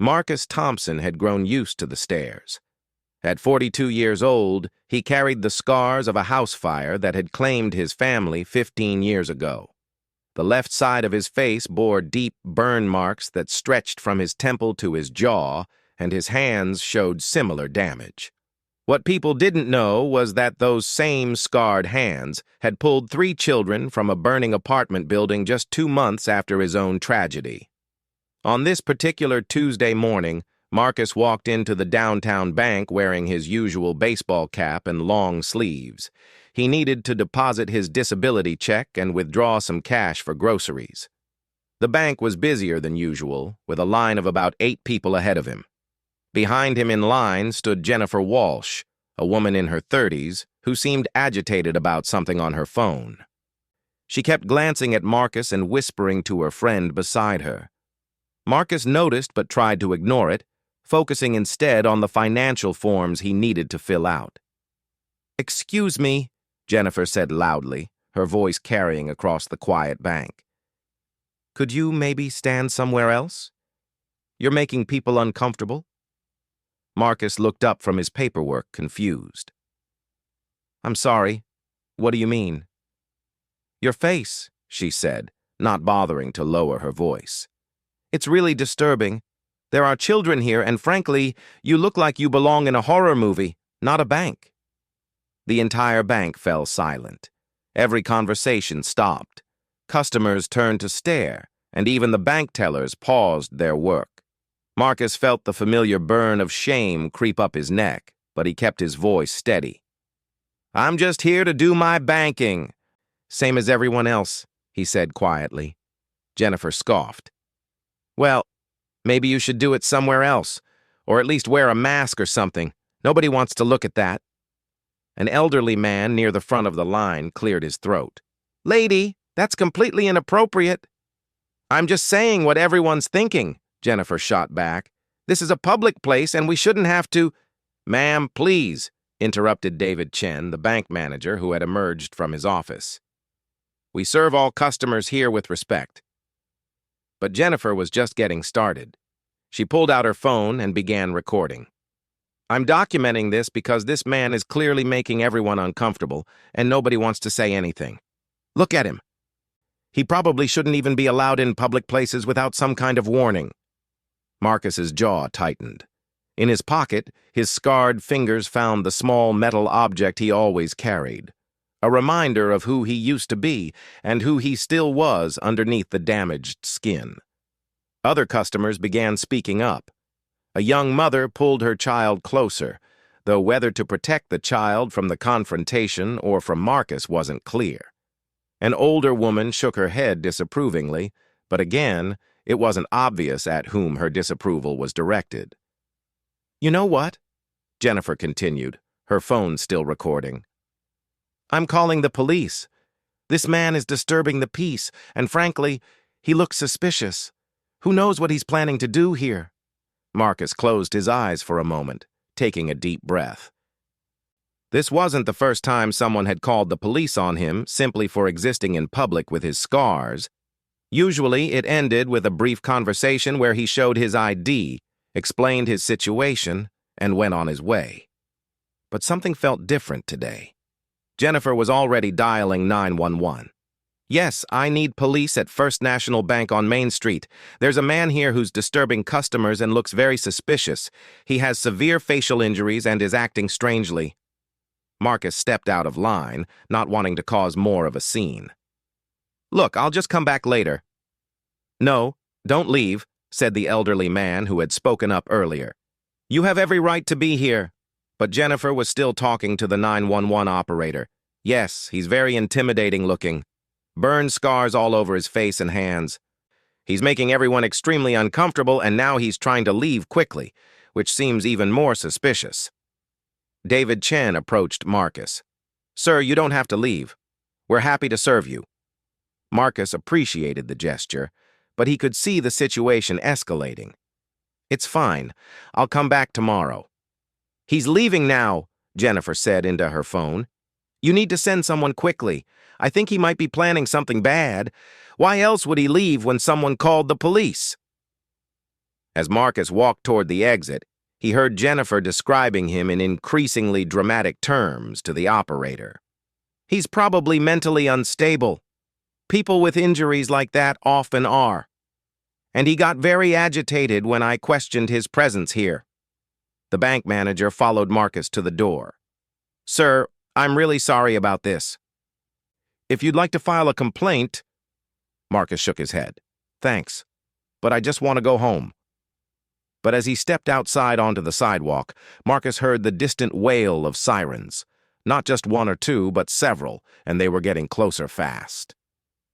Marcus Thompson had grown used to the stares. At 42 years old, he carried the scars of a house fire that had claimed his family 15 years ago. The left side of his face bore deep burn marks that stretched from his temple to his jaw, and his hands showed similar damage. What people didn't know was that those same scarred hands had pulled 3 children from a burning apartment building just 2 months after his own tragedy. On this particular Tuesday morning, Marcus walked into the downtown bank wearing his usual baseball cap and long sleeves. He needed to deposit his disability check and withdraw some cash for groceries. The bank was busier than usual, with a line of about 8 people ahead of him. Behind him in line stood Jennifer Walsh, a woman in her 30s, who seemed agitated about something on her phone. She kept glancing at Marcus and whispering to her friend beside her. Marcus noticed but tried to ignore it, focusing instead on the financial forms he needed to fill out. "Excuse me," Jennifer said loudly, her voice carrying across the quiet bank. "Could you maybe stand somewhere else? You're making people uncomfortable." Marcus looked up from his paperwork, confused. "I'm sorry. What do you mean?" "Your face," she said, not bothering to lower her voice. "It's really disturbing. There are children here, and frankly, you look like you belong in a horror movie, not a bank." The entire bank fell silent. Every conversation stopped. Customers turned to stare, and even the bank tellers paused their work. Marcus felt the familiar burn of shame creep up his neck, but he kept his voice steady. "I'm just here to do my banking." "Same as everyone else," he said quietly. Jennifer scoffed. "Well, maybe you should do it somewhere else, or at least wear a mask or something. Nobody wants to look at that." An elderly man near the front of the line cleared his throat. "Lady, that's completely inappropriate." "I'm just saying what everyone's thinking," Jennifer shot back. "This is a public place and we shouldn't have to—" "Ma'am, please," interrupted David Chen, the bank manager who had emerged from his office. "We serve all customers here with respect." But Jennifer was just getting started. She pulled out her phone and began recording. "I'm documenting this because this man is clearly making everyone uncomfortable, and nobody wants to say anything. Look at him. He probably shouldn't even be allowed in public places without some kind of warning." Marcus's jaw tightened. In his pocket, his scarred fingers found the small metal object he always carried, a reminder of who he used to be and who he still was underneath the damaged skin. Other customers began speaking up. A young mother pulled her child closer, though whether to protect the child from the confrontation or from Marcus wasn't clear. An older woman shook her head disapprovingly, but again, it wasn't obvious at whom her disapproval was directed. "You know what?" Jennifer continued, her phone still recording. "I'm calling the police. This man is disturbing the peace, and frankly, he looks suspicious. Who knows what he's planning to do here?" Marcus closed his eyes for a moment, taking a deep breath. This wasn't the first time someone had called the police on him simply for existing in public with his scars. Usually, it ended with a brief conversation where he showed his ID, explained his situation, and went on his way. But something felt different today. Jennifer was already dialing 911. "Yes, I need police at First National Bank on Main Street. There's a man here who's disturbing customers and looks very suspicious. He has severe facial injuries and is acting strangely." Marcus stepped out of line, not wanting to cause more of a scene. "Look, I'll just come back later." "No, don't leave," said the elderly man who had spoken up earlier. "You have every right to be here." But Jennifer was still talking to the 911 operator. "Yes, he's very intimidating looking. Burn scars all over his face and hands. He's making everyone extremely uncomfortable, and now he's trying to leave quickly, which seems even more suspicious." David Chen approached Marcus. "Sir, you don't have to leave. We're happy to serve you." Marcus appreciated the gesture, but he could see the situation escalating. "It's fine. I'll come back tomorrow." "He's leaving now," Jennifer said into her phone. "You need to send someone quickly. I think he might be planning something bad. Why else would he leave when someone called the police?" As Marcus walked toward the exit, he heard Jennifer describing him in increasingly dramatic terms to the operator. "He's probably mentally unstable. People with injuries like that often are. And he got very agitated when I questioned his presence here." The bank manager followed Marcus to the door. "Sir, I'm really sorry about this. If you'd like to file a complaint—" Marcus shook his head. "Thanks, but I just want to go home." But as he stepped outside onto the sidewalk, Marcus heard the distant wail of sirens. Not just one or two, but several, and they were getting closer fast.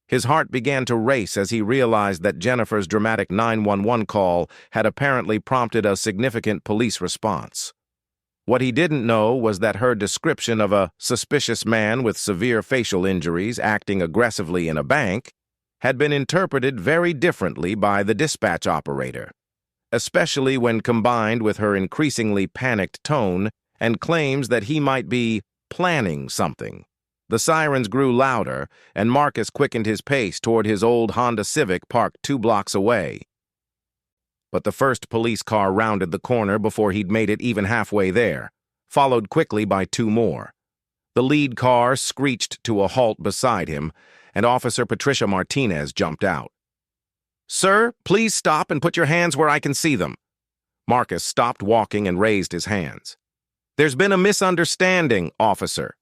His heart began to race as he realized that Jennifer's dramatic 911 call had apparently prompted a significant police response. What he didn't know was that her description of a suspicious man with severe facial injuries acting aggressively in a bank had been interpreted very differently by the dispatch operator, especially when combined with her increasingly panicked tone and claims that he might be planning something. The sirens grew louder, and Marcus quickened his pace toward his old Honda Civic parked 2 blocks away. But the first police car rounded the corner before he'd made it even halfway there, followed quickly by 2 more. The lead car screeched to a halt beside him, and Officer Patricia Martinez jumped out. "Sir, please stop and put your hands where I can see them." Marcus stopped walking and raised his hands. "There's been a misunderstanding, officer."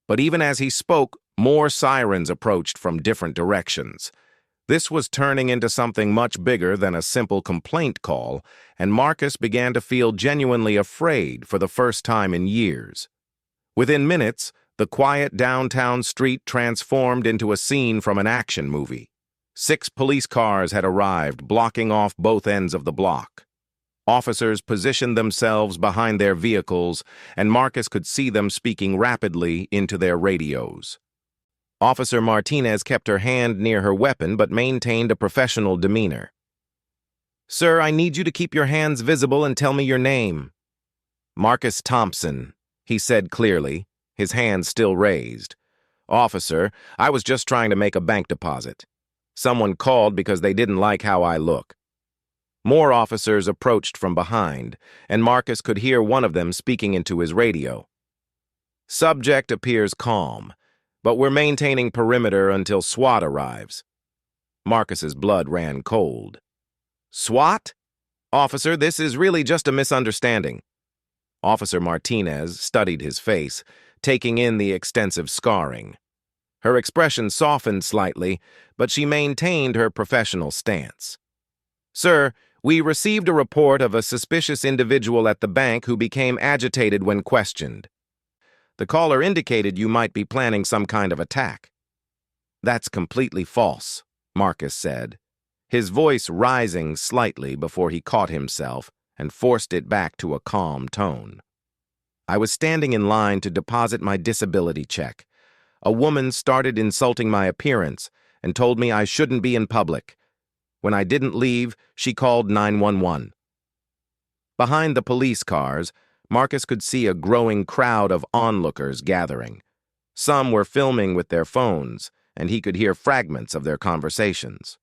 But even as he spoke, more sirens approached from different directions. This was turning into something much bigger than a simple complaint call, and Marcus began to feel genuinely afraid for the first time in years. Within minutes, the quiet downtown street transformed into a scene from an action movie. 6 police cars had arrived, blocking off both ends of the block. Officers positioned themselves behind their vehicles, and Marcus could see them speaking rapidly into their radios. Officer Martinez kept her hand near her weapon but maintained a professional demeanor. "Sir, I need you to keep your hands visible and tell me your name." "Marcus Thompson," he said clearly, his hands still raised. "Officer, I was just trying to make a bank deposit. Someone called because they didn't like how I look." More officers approached from behind, and Marcus could hear one of them speaking into his radio. "Subject appears calm, but we're maintaining perimeter until SWAT arrives." Marcus's blood ran cold. "SWAT? Officer, this is really just a misunderstanding." Officer Martinez studied his face, taking in the extensive scarring. Her expression softened slightly, but she maintained her professional stance. "Sir, we received a report of a suspicious individual at the bank who became agitated when questioned. The caller indicated you might be planning some kind of attack." "That's completely false," Marcus said, his voice rising slightly before he caught himself and forced it back to a calm tone. "I was standing in line to deposit my disability check. A woman started insulting my appearance and told me I shouldn't be in public. When I didn't leave, she called 911. Behind the police cars, Marcus could see a growing crowd of onlookers gathering. Some were filming with their phones, and he could hear fragments of their conversations.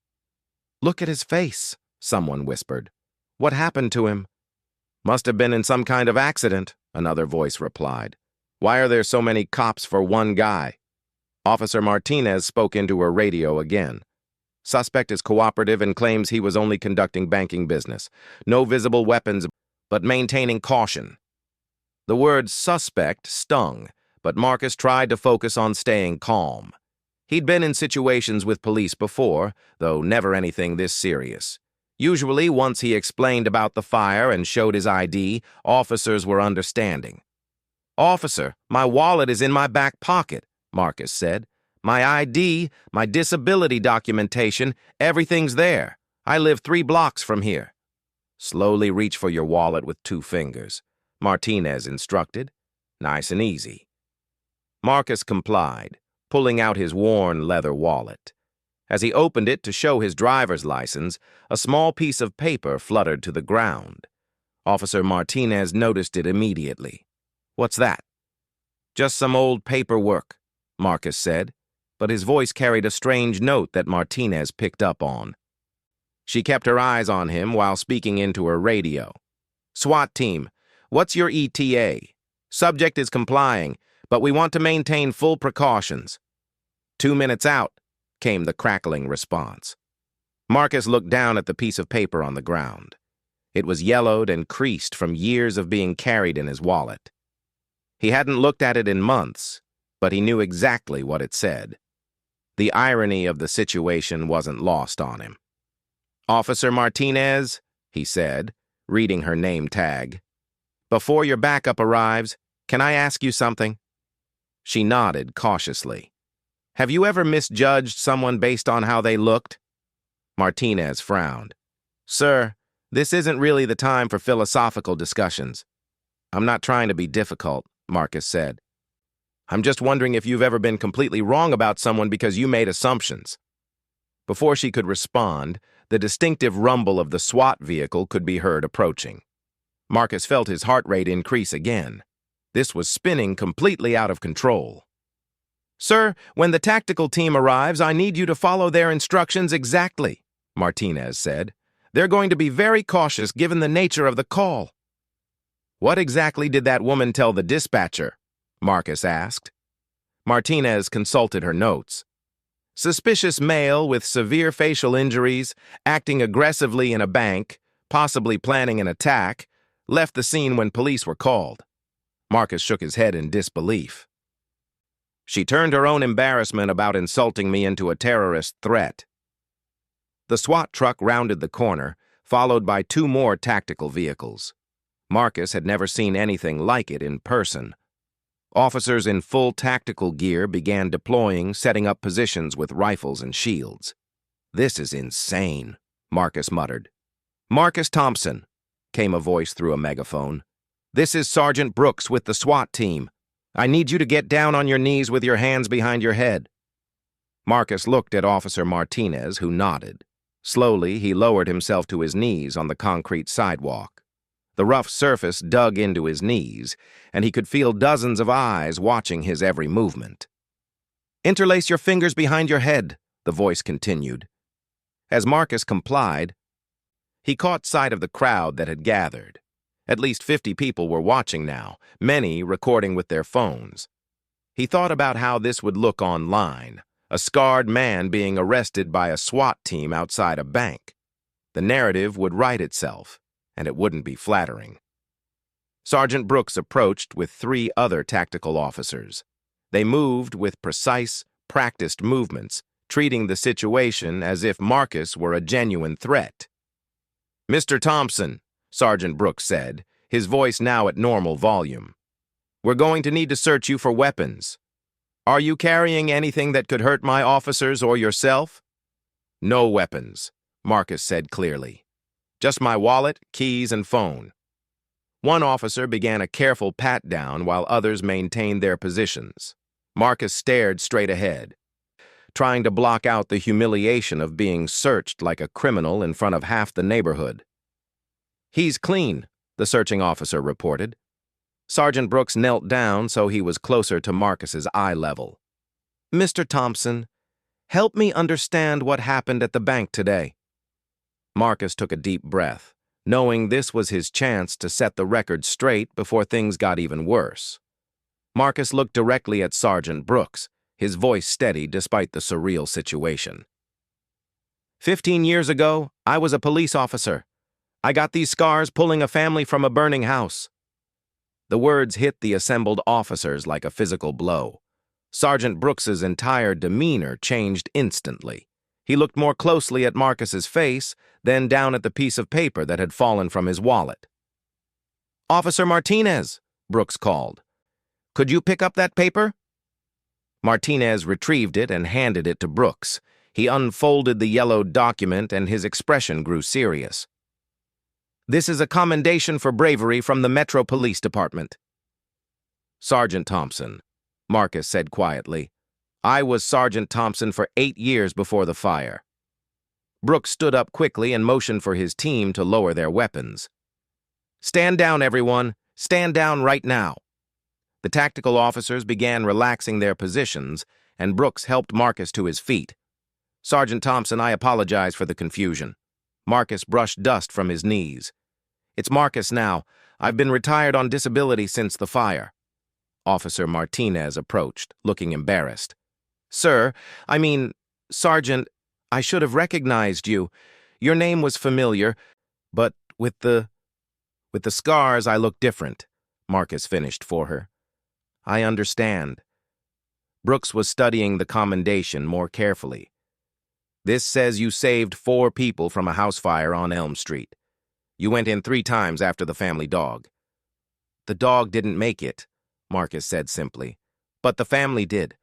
"Look at his face," someone whispered. "What happened to him?" "Must have been in some kind of accident," another voice replied. "Why are there so many cops for one guy?" Officer Martinez spoke into her radio again. "Suspect is cooperative and claims he was only conducting banking business. No visible weapons, but maintaining caution." The word suspect stung, but Marcus tried to focus on staying calm. He'd been in situations with police before, though never anything this serious. Usually, once he explained about the fire and showed his ID, officers were understanding. "Officer, my wallet is in my back pocket," Marcus said. "My ID, my disability documentation, everything's there. I live 3 blocks from here." "Slowly reach for your wallet with 2 fingers," Martinez instructed. "Nice and easy." Marcus complied, pulling out his worn leather wallet. As he opened it to show his driver's license, a small piece of paper fluttered to the ground. Officer Martinez noticed it immediately. "What's that?" "Just some old paperwork," Marcus said, but his voice carried a strange note that Martinez picked up on. She kept her eyes on him while speaking into her radio. SWAT team, what's your ETA? Subject is complying, but we want to maintain full precautions. 2 minutes out, came the crackling response. Marcus looked down at the piece of paper on the ground. It was yellowed and creased from years of being carried in his wallet. He hadn't looked at it in months, but he knew exactly what it said. The irony of the situation wasn't lost on him. "Officer Martinez," he said, reading her name tag. "Before your backup arrives, can I ask you something?" She nodded cautiously. "Have you ever misjudged someone based on how they looked?" Martinez frowned. "Sir, this isn't really the time for philosophical discussions." "I'm not trying to be difficult," Marcus said. "I'm just wondering if you've ever been completely wrong about someone because you made assumptions." Before she could respond, the distinctive rumble of the SWAT vehicle could be heard approaching. Marcus felt his heart rate increase again. This was spinning completely out of control. "Sir, when the tactical team arrives, I need you to follow their instructions exactly," Martinez said. "They're going to be very cautious given the nature of the call." "What exactly did that woman tell the dispatcher?" Marcus asked. Martinez consulted her notes. "Suspicious male with severe facial injuries, acting aggressively in a bank, possibly planning an attack, left the scene when police were called." Marcus shook his head in disbelief. "She turned her own embarrassment about insulting me into a terrorist threat." The SWAT truck rounded the corner, followed by 2 more tactical vehicles. Marcus had never seen anything like it in person. Officers in full tactical gear began deploying, setting up positions with rifles and shields. "This is insane," Marcus muttered. "Marcus Thompson," came a voice through a megaphone. "This is Sergeant Brooks with the SWAT team. I need you to get down on your knees with your hands behind your head." Marcus looked at Officer Martinez, who nodded. Slowly, he lowered himself to his knees on the concrete sidewalk. The rough surface dug into his knees, and he could feel dozens of eyes watching his every movement. "Interlace your fingers behind your head," the voice continued. As Marcus complied, he caught sight of the crowd that had gathered. At least 50 people were watching now, many recording with their phones. He thought about how this would look online, a scarred man being arrested by a SWAT team outside a bank. The narrative would write itself, and it wouldn't be flattering. Sergeant Brooks approached with 3 other tactical officers. They moved with precise, practiced movements, treating the situation as if Marcus were a genuine threat. "Mr. Thompson," Sergeant Brooks said, his voice now at normal volume, "we're going to need to search you for weapons. Are you carrying anything that could hurt my officers or yourself?" "No weapons," Marcus said clearly. "Just my wallet, keys, and phone." One officer began a careful pat-down while others maintained their positions. Marcus stared straight ahead, trying to block out the humiliation of being searched like a criminal in front of half the neighborhood. "He's clean," the searching officer reported. Sergeant Brooks knelt down so he was closer to Marcus's eye level. "Mr. Thompson, help me understand what happened at the bank today." Marcus took a deep breath, knowing this was his chance to set the record straight before things got even worse. Marcus looked directly at Sergeant Brooks, his voice steady despite the surreal situation. 15 years ago, I was a police officer. I got these scars pulling a family from a burning house." The words hit the assembled officers like a physical blow. Sergeant Brooks's entire demeanor changed instantly. He looked more closely at Marcus's face, then down at the piece of paper that had fallen from his wallet. "Officer Martinez," Brooks called. "Could you pick up that paper?" Martinez retrieved it and handed it to Brooks. He unfolded the yellowed document and his expression grew serious. "This is a commendation for bravery from the Metro Police Department." "Sergeant Thompson," Marcus said quietly. "I was Sergeant Thompson for 8 years before the fire." Brooks stood up quickly and motioned for his team to lower their weapons. "Stand down, everyone. Stand down right now." The tactical officers began relaxing their positions, and Brooks helped Marcus to his feet. "Sergeant Thompson, I apologize for the confusion." Marcus brushed dust from his knees. "It's Marcus now. I've been retired on disability since the fire." Officer Martinez approached, looking embarrassed. "Sir, Sergeant, I should have recognized you. Your name was familiar, but with the scars, I look different," Marcus finished for her. "I understand." Brooks was studying the commendation more carefully. "This says you saved 4 people from a house fire on Elm Street. You went in 3 times after the family dog." "The dog didn't make it," Marcus said simply, "but the family did."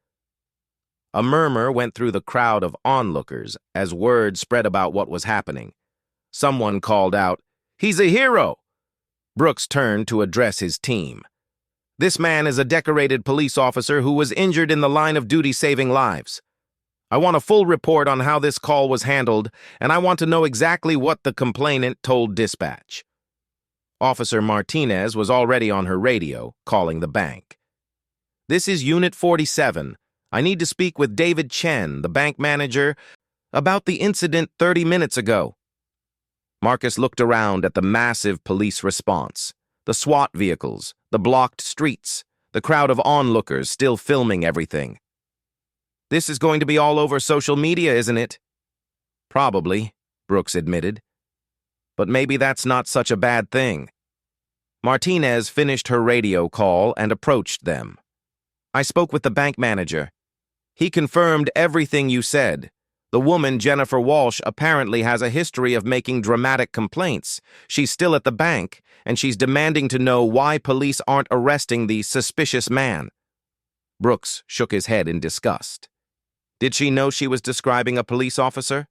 A murmur went through the crowd of onlookers as word spread about what was happening. Someone called out, "He's a hero!" Brooks turned to address his team. "This man is a decorated police officer who was injured in the line of duty saving lives. I want a full report on how this call was handled, and I want to know exactly what the complainant told dispatch." Officer Martinez was already on her radio, calling the bank. "This is Unit 47. I need to speak with David Chen, the bank manager, about the incident 30 minutes ago." Marcus looked around at the massive police response, the SWAT vehicles, the blocked streets, the crowd of onlookers still filming everything. "This is going to be all over social media, isn't it?" "Probably," Brooks admitted. "But maybe that's not such a bad thing." Martinez finished her radio call and approached them. "I spoke with the bank manager. He confirmed everything you said. The woman, Jennifer Walsh, apparently has a history of making dramatic complaints. She's still at the bank, and she's demanding to know why police aren't arresting the suspicious man." Brooks shook his head in disgust. Did she know she was describing a police officer?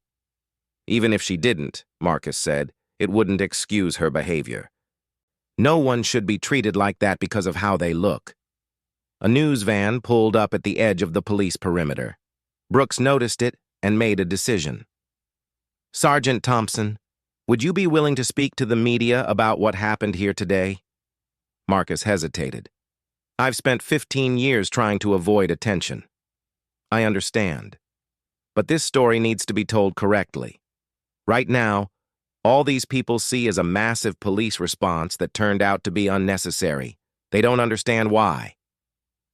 "Even if she didn't," Marcus said, "it wouldn't excuse her behavior. No one should be treated like that because of how they look." A news van pulled up at the edge of the police perimeter. Brooks noticed it and made a decision. "Sergeant Thompson, would you be willing to speak to the media about what happened here today?" Marcus hesitated. "I've spent 15 years trying to avoid attention." "I understand. But this story needs to be told correctly. Right now, all these people see is a massive police response that turned out to be unnecessary. They don't understand why."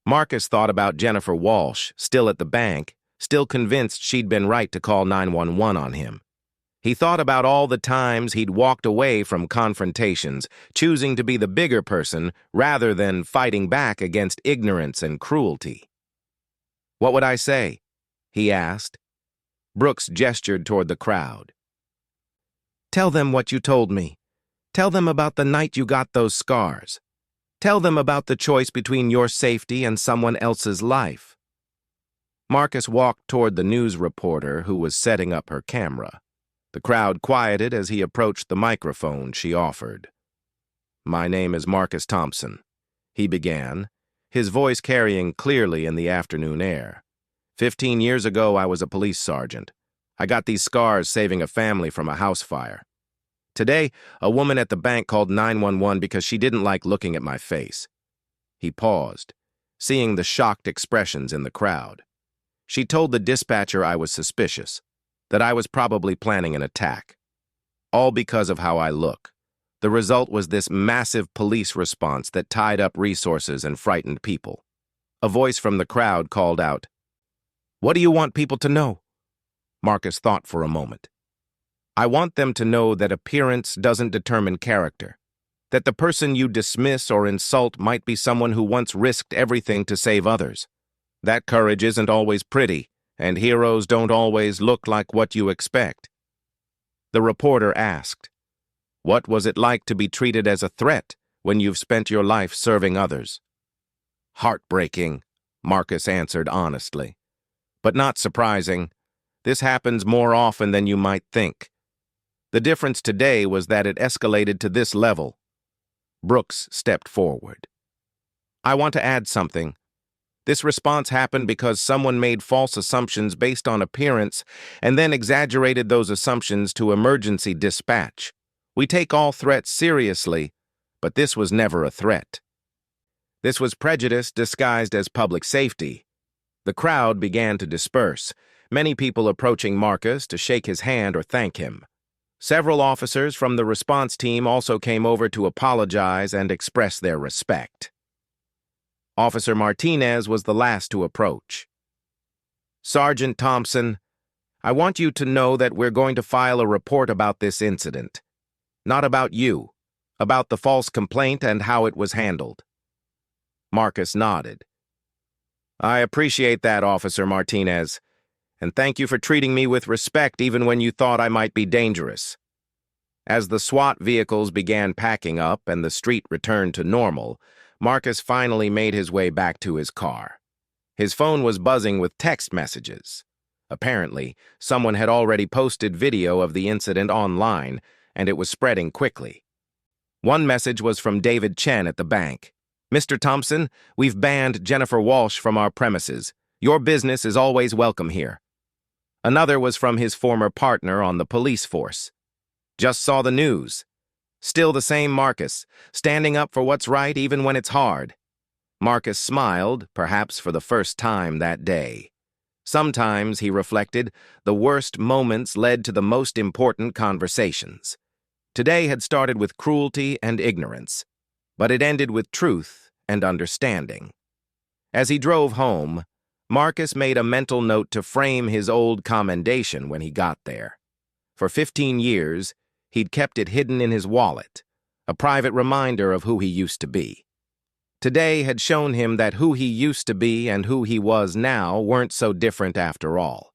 Marcus thought about Jennifer Walsh, still at the bank, still convinced she'd been right to call 911 on him. He thought about all the times he'd walked away from confrontations, choosing to be the bigger person rather than fighting back against ignorance and cruelty. "What would I say?" he asked. Brooks gestured toward the crowd. "Tell them what you told me. Tell them about the night you got those scars. Tell them about the choice between your safety and someone else's life." Marcus walked toward the news reporter who was setting up her camera. The crowd quieted as he approached the microphone she offered. "My name is Marcus Thompson," he began, his voice carrying clearly in the afternoon air. 15 years ago, I was a police sergeant. I got these scars saving a family from a house fire. Today, a woman at the bank called 911 because she didn't like looking at my face." He paused, seeing the shocked expressions in the crowd. "She told the dispatcher I was suspicious, that I was probably planning an attack. All because of how I look. The result was this massive police response that tied up resources and frightened people." A voice from the crowd called out, "What do you want people to know?" Marcus thought for a moment. "I want them to know that appearance doesn't determine character, that the person you dismiss or insult might be someone who once risked everything to save others. That courage isn't always pretty, and heroes don't always look like what you expect." The reporter asked, "What was it like to be treated as a threat when you've spent your life serving others?" "Heartbreaking," Marcus answered honestly. "But not surprising. This happens more often than you might think. The difference today was that it escalated to this level." Brooks stepped forward. "I want to add something. This response happened because someone made false assumptions based on appearance and then exaggerated those assumptions to emergency dispatch. We take all threats seriously, but this was never a threat. This was prejudice disguised as public safety." The crowd began to disperse, many people approaching Marcus to shake his hand or thank him. Several officers from the response team also came over to apologize and express their respect. Officer Martinez was the last to approach. "Sergeant Thompson, I want you to know that we're going to file a report about this incident. Not about you, about the false complaint and how it was handled." Marcus nodded. "I appreciate that, Officer Martinez, and thank you for treating me with respect even when you thought I might be dangerous." As the SWAT vehicles began packing up and the street returned to normal, Marcus finally made his way back to his car. His phone was buzzing with text messages. Apparently, someone had already posted video of the incident online, and it was spreading quickly. One message was from David Chen at the bank. "Mr. Thompson, we've banned Jennifer Walsh from our premises. Your business is always welcome here." Another was from his former partner on the police force. "Just saw the news. Still the same Marcus, standing up for what's right even when it's hard." Marcus smiled, perhaps for the first time that day. Sometimes, he reflected, the worst moments led to the most important conversations. Today had started with cruelty and ignorance, but it ended with truth and understanding. As he drove home, Marcus made a mental note to frame his old commendation when he got there. For 15 years, he'd kept it hidden in his wallet, a private reminder of who he used to be. Today had shown him that who he used to be and who he was now weren't so different after all.